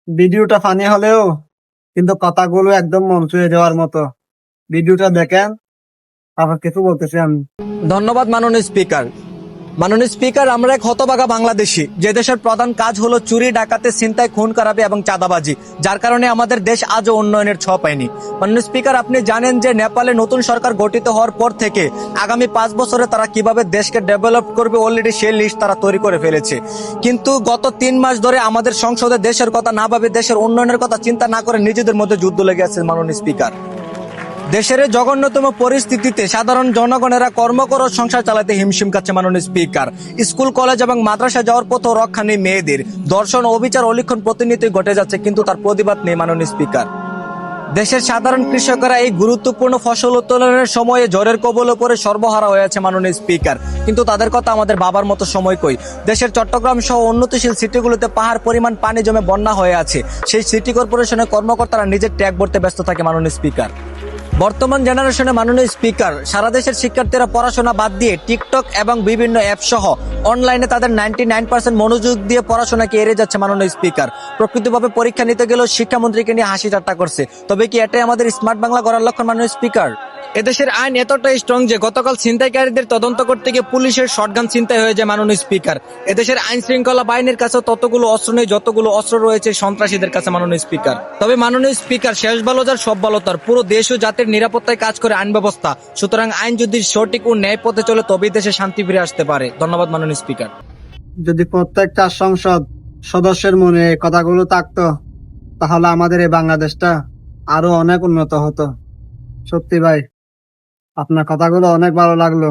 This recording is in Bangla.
ভিডিওটা ফানি হলেও কিন্তু কথাগুলো একদম মন ছুঁয়ে যাওয়ার মতো। ভিডিওটা দেখেন, আবার কিছু বলতেছি আমি। ধন্যবাদ মাননীয় স্পিকার। মাননীয় স্পিকার, আমরা এক হতভাগা বাংলাদেশী, যে দেশের প্রধান কাজ হলো চুরি, ডাকাতি, ছিনতাই, খুন খারাপি এবং চাঁদাবাজি, যার কারণে আমাদের দেশ আজও উন্নয়নের ছোঁয়া পায়নি। মাননীয় স্পিকার, আপনি জানেন যে নেপালে নতুন সরকার গঠিত হওয়ার পর থেকে আগামী 5 বছরে তারা কিভাবে দেশকে ডেভেলপ করবে অলরেডি সেই লিস্ট তারা তৈরি করে ফেলেছে। কিন্তু গত 3 মাস ধরে আমাদের সংসদে দেশের কথা না ভাবে, দেশের উন্নয়নের কথা চিন্তা না করে নিজেদের মধ্যে যুদ্ধ লেগে আছে। মাননীয় স্পিকার, দেশের এই জঘন্যতম পরিস্থিতিতে সাধারণ জনগণেরা কর্মকর সংসার চালাতে হিমশিম খাচ্ছে। মাননীয় স্পিকার, স্কুল কলেজ এবং মাদ্রাসা যাওয়ার পথও রক্ষা নেই মেয়েদের। ধর্ষণ, অবিচার, অলিক্ষণ প্রতিনিয়তই ঘটে যাচ্ছে, কিন্তু তার প্রতিবাদ নেই। মাননীয় স্পিকার, দেশের সাধারণ কৃষকরা এই গুরুত্বপূর্ণ ফসল উত্তোলনের সময়ে ঝড়ের কবলে পড়ে সর্বহারা হয়েছে। মাননীয় স্পিকার, কিন্তু তাদের কথা আমাদের বাবার মতো সময় কই। দেশের চট্টগ্রাম সহ উন্নতিশীল সিটিগুলোতে পাহাড় পরিমাণ পানি জমে বন্যা হয়ে আছে। সেই সিটি কর্পোরেশনের কর্মকর্তারা নিজের ট্যাগ ভরতে ব্যস্ত থাকে। মাননীয় স্পিকার, বর্তমান জেনারেশনে মাননীয় স্পিকার, সারা দেশের শিক্ষার্থীরা পড়াশোনা বাদ দিয়ে টিকটক এবং বিভিন্ন অ্যাপ সহ অনলাইনে তাদের 99% মনোযোগ দিয়ে পড়াশোনাকে এড়িয়ে যাচ্ছে। মাননীয় স্পিকার, প্রকৃতভাবে পরীক্ষা নিতে গেলেও শিক্ষামন্ত্রীকে নিয়ে হাসি ঠাট্টা করছে। তবে কি এটাই আমাদের স্মার্ট বাংলা গড়ার লক্ষণ? মাননীয় স্পিকার, এদেশের আইন এতটাই স্ট্রং যে গতকাল ছিনতাইকারীদের তদন্ত করতে গিয়ে পুলিশের শটগান ছিনতাই হয়ে যায়। মাননীয় স্পিকার, এদেশের আইন শৃঙ্খলা বাহিনীর কাছে ততগুলো অস্ত্র নেই যতগুলো অস্ত্র রয়েছে সন্ত্রাসীদের কাছে। মাননীয় স্পিকার, তবে মাননীয় স্পিকার, শেষ ভালো যার সব ভালো তার, পুরো দেশ ও জাতির নিরাপত্তায় কাজ করে আইন ব্যবস্থা। সুতরাং আইন যদি সঠিক ও ন্যায় পথে চলে তবেই দেশে শান্তি ফিরে আসতে পারে। ধন্যবাদ মাননীয় স্পিকার। যদি প্রত্যেকটা সংসদ সদস্যের মনে এই কথাগুলো থাকতো, তাহলে আমাদের এই বাংলাদেশটা আরো অনেক উন্নত হতো। সত্যি ভাই, আপনার কথাগুলো অনেক ভালো লাগলো।